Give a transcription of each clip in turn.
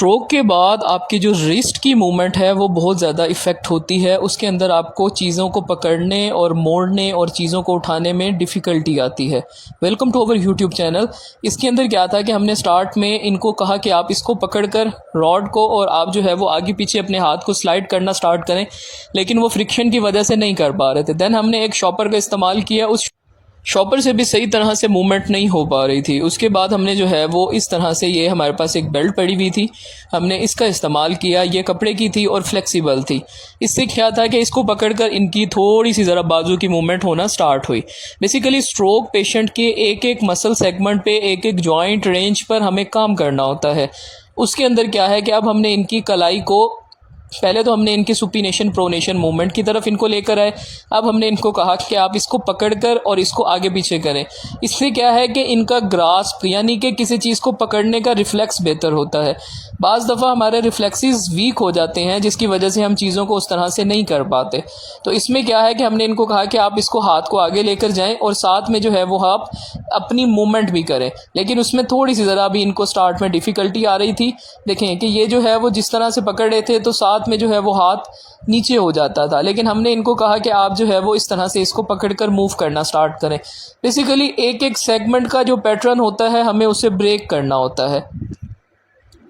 Stroke के बाद आपकी जो रिस्ट की मूवमेंट है वो बहुत ज़्यादा इफ़ेक्ट होती है। उसके अंदर आपको चीज़ों को पकड़ने और मोड़ने और चीज़ों को उठाने में डिफ़िकल्टी आती है। Welcome to our YouTube channel. इसके अंदर क्या था कि हमने स्टार्ट में इनको कहा कि आप इसको पकड़कर रॉड को और आप जो है वो आगे पीछे अपने हाथ को स्लाइड करना स्टार्ट करें, लेकिन वो फ्रिक्शन की वजह से नहीं कर पा रहे थे। देन हमने एक शॉपर का इस्तेमाल किया, उस शॉपर से भी सही तरह से मूवमेंट नहीं हो पा रही थी। उसके बाद हमने जो है वो इस तरह से, ये हमारे पास एक बेल्ट पड़ी हुई थी, हमने इसका इस्तेमाल किया। ये कपड़े की थी और फ्लेक्सिबल थी। इससे क्या था कि इसको पकड़कर इनकी थोड़ी सी ज़रा बाजू की मूवमेंट होना स्टार्ट हुई। बेसिकली स्ट्रोक पेशेंट के एक एक मसल सेगमेंट पे, एक एक जॉइंट रेंज पर हमें काम करना होता है। उसके अंदर क्या है कि अब हमने इनकी कलाई को, पहले तो हमने इनकी सुपीनेशन प्रोनेशन मूवमेंट की तरफ इनको लेकर आए। अब हमने इनको कहा कि आप इसको पकड़कर और इसको आगे पीछे करें। इससे क्या है कि इनका ग्रास्प यानी कि किसी चीज़ को पकड़ने का रिफ्लेक्स बेहतर होता है। बाज़ दफ़ा हमारे रिफ्लेक्सेस वीक हो जाते हैं, जिसकी वजह से हम चीज़ों को उस तरह से नहीं कर पाते। तो इसमें क्या है कि हमने इनको कहा कि आप इसको हाथ को आगे लेकर जाएं और साथ में जो है वो आप अपनी मूवमेंट भी करें, लेकिन उसमें थोड़ी सी ज़रा भी इनको स्टार्ट में डिफ़िकल्टी आ रही थी। देखें कि ये जो है वो जिस तरह से पकड़ रहे थे तो साथ में जो है वो हाथ नीचे हो जाता था, लेकिन हमने इनको कहा कि आप जो है वो इस तरह से इसको पकड़कर मूव करना स्टार्ट करें। बेसिकली एक एक सेगमेंट का जो पैटर्न होता है हमें उसे ब्रेक करना होता है।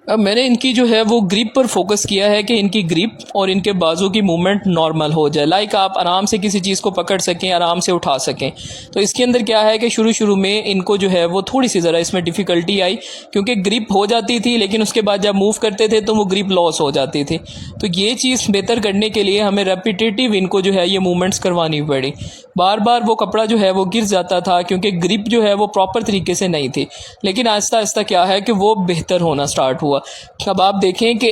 अब मैंने इनकी जो है वो ग्रिप पर फोकस किया है कि इनकी ग्रिप और इनके बाजू की मूवमेंट नॉर्मल हो जाए, लाइक आप आराम से किसी चीज़ को पकड़ सकें, आराम से उठा सकें। तो इसके अंदर क्या है कि शुरू में इनको जो है वो थोड़ी सी ज़रा इसमें डिफ़िकल्टी आई, क्योंकि ग्रिप हो जाती थी लेकिन उसके बाद जब मूव करते थे तो वो ग्रिप लॉस हो जाती थी। तो ये चीज़ बेहतर करने के लिए हमें रेपिटेटिव इनको जो है ये मूवमेंट्स करवानी पड़ी। बार बार वो कपड़ा जो है वो गिर जाता था क्योंकि ग्रिप जो है वो प्रॉपर तरीके से नहीं थी, लेकिन आहिस्ता आहिस्ता क्या है कि वो बेहतर होना स्टार्ट हुआ। अब आप देखें कि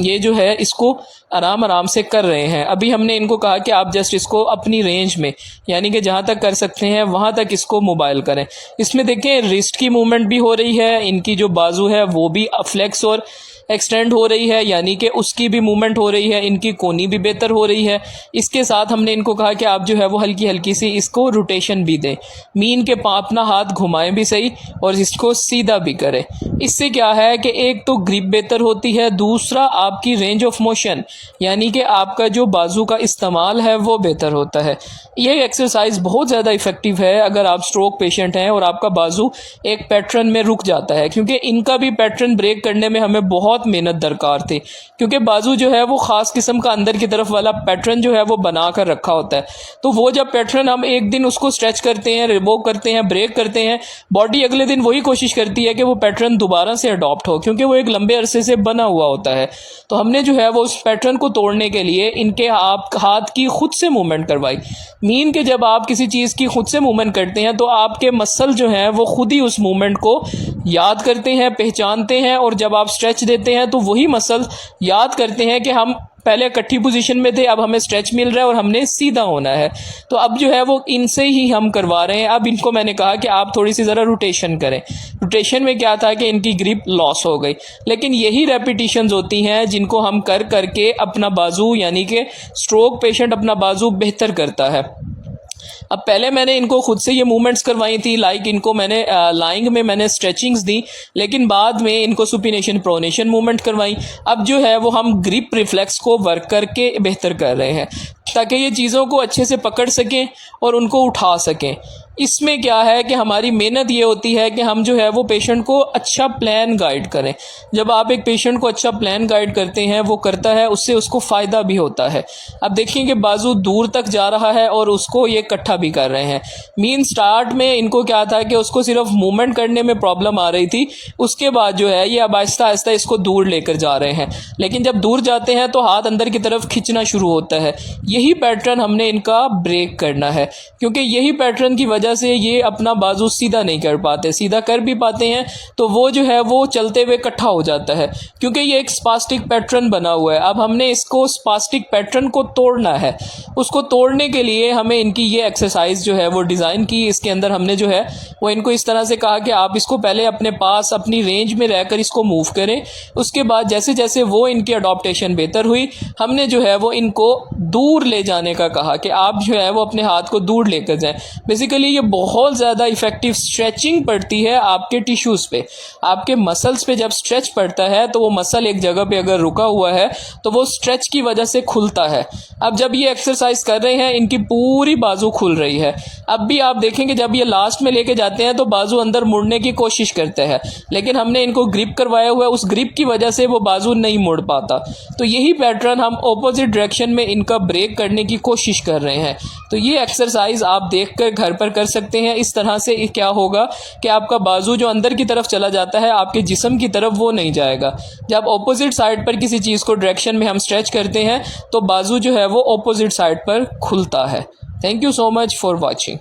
ये जो है इसको आराम से कर रहे हैं। अभी हमने इनको कहा कि आप जस्ट इसको अपनी रेंज में, यानी कि जहाँ तक कर सकते हैं वहाँ तक इसको मोबाइल करें। इसमें देखें रिस्ट की मूवमेंट भी हो रही है, इनकी जो बाजू है वो भी फ्लेक्स और एक्सटेंड हो रही है, यानी कि उसकी भी मूवमेंट हो रही है, इनकी कोनी भी बेहतर हो रही है। इसके साथ हमने इनको कहा कि आप जो है वो हल्की हल्की सी इसको रोटेशन भी दें, मीन के अपना हाथ घुमाएं भी सही और इसको सीधा भी करें। इससे क्या है कि एक तो ग्रिप बेहतर होती है, दूसरा आपकी रेंज ऑफ मोशन यानी कि आपका जो बाजू का इस्तेमाल है वो बेहतर होता है। यह एक्सरसाइज बहुत ज़्यादा इफेक्टिव है अगर आप स्ट्रोक पेशेंट हैं और आपका बाजू एक पैटर्न में रुक जाता है, क्योंकि इनका भी पैटर्न ब्रेक करने में हमें बहुत मेहनत दरकार थी, क्योंकि बाजू जो है वो खास किस्म का अंदर की तरफ वाला पैटर्न जो है वो बना कर रखा होता है। तो वो जब पैटर्न हम एक दिन उसको स्ट्रेच करते हैं, रिवोक करते हैं, ब्रेक करते हैं, बॉडी अगले दिन वही कोशिश करती है कि वो पैटर्न दोबारा से अडॉप्ट हो, क्योंकि वो एक लंबे अरसे से बना हुआ होता है। तो हमने जो है वो उस पैटर्न को तोड़ने के लिए इनके हाथ की खुद से मूवमेंट करवाई। मीन के जब आप किसी चीज़ की खुद से मूवमेंट करते हैं तो आपके मसल जो हैं वो खुद ही उस मूवमेंट को याद करते हैं, पहचानते हैं, और जब आप स्ट्रेच देते हैं तो वही मसल याद करते हैं कि हम पहले इकट्ठी पोजीशन में थे, अब हमें स्ट्रेच मिल रहा है और हमने सीधा होना है। तो अब जो है वो इनसे ही हम करवा रहे हैं। अब इनको मैंने कहा कि आप थोड़ी सी ज़रा रोटेशन करें। रोटेशन में क्या था कि इनकी ग्रिप लॉस हो गई, लेकिन यही रेपिटेशंस होती हैं जिनको हम कर करके अपना बाजू, यानी कि स्ट्रोक पेशेंट अपना बाजू बेहतर करता है। अब पहले मैंने इनको खुद से ये मूवमेंट्स करवाई थी, लाइक इनको मैंने लाइंग में मैंने स्ट्रेचिंग्स दी, लेकिन बाद में इनको सुपीनेशन प्रोनेशन मूवमेंट करवाई। अब जो है वो हम ग्रिप रिफ्लेक्स को वर्क करके बेहतर कर रहे हैं ताकि ये चीज़ों को अच्छे से पकड़ सकें और उनको उठा सकें। इसमें क्या है कि हमारी मेहनत ये होती है कि हम जो है वो पेशेंट को अच्छा प्लान गाइड करें। जब आप एक पेशेंट को अच्छा प्लान गाइड करते हैं, वो करता है, उससे उसको फ़ायदा भी होता है। अब देखिए कि बाजू दूर तक जा रहा है और उसको ये इकट्ठा भी कर रहे हैं। मीन स्टार्ट में इनको क्या था कि उसको सिर्फ मूवमेंट करने में प्रॉब्लम आ रही थी, उसके बाद जो है ये अब आहिस्ता आहिस्ता इसको दूर लेकर जा रहे हैं। लेकिन जब दूर जाते हैं तो हाथ अंदर की तरफ खींचना शुरू होता है। यही पैटर्न हमने इनका ब्रेक करना है, क्योंकि यही पैटर्न की वजह से ये अपना बाजू सीधा नहीं कर पाते। सीधा कर भी पाते हैं तो वो जो है वो चलते हुए इकट्ठा हो जाता है, क्योंकि ये एक स्पास्टिक पैटर्न बना हुआ है। अब हमने इसको स्पास्टिक पैटर्न को तोड़ना है। उसको तोड़ने के लिए हमें इनकी ये एक्सरसाइज जो है वो डिज़ाइन की। इसके अंदर हमने जो है वो इनको इस तरह से कहा कि आप इसको पहले अपने पास अपनी रेंज में रहकर इसको मूव करें। उसके बाद जैसे जैसे वो इनकी अडॉप्टेशन बेहतर हुई, हमने जो है वो इनको दूर ले जाने का कहा कि आप जो है वो अपने हाथ को दूर लेकर जाएं। बेसिकली ये बहुत ज़्यादा इफेक्टिव स्ट्रेचिंग पड़ती है आपके टिश्यूज़ पे, आपके मसल्स पे जब स्ट्रेच पड़ता है तो वो मसल एक जगह पे अगर रुका हुआ है तो वो स्ट्रेच की वजह से खुलता है। अब जब ये एक्सरसाइज कर रहे हैं इनकी पूरी बाजू खुल रही है। अब भी आप देखेंगे जब ये लास्ट में लेके जाते हैं तो बाजू अंदर मुड़ने की कोशिश करते हैं, लेकिन हमने इनको ग्रिप करवाया हुआ है, उस ग्रिप की वजह से वो बाजू नहीं मुड़ पाता। तो यही पैटर्न हम ऑपोजिट डायरेक्शन में इनका ब्रेक करने की कोशिश कर रहे हैं। तो ये एक्सरसाइज आप देखकर घर पर कर सकते हैं। इस तरह से क्या होगा कि आपका बाजू जो अंदर की तरफ चला जाता है आपके जिस्म की तरफ वो नहीं जाएगा। जब ऑपोजिट साइड पर किसी चीज़ को डायरेक्शन में हम स्ट्रेच करते हैं तो बाजू जो है वो ऑपोजिट साइड पर खुलता है। Thank you so much for watching.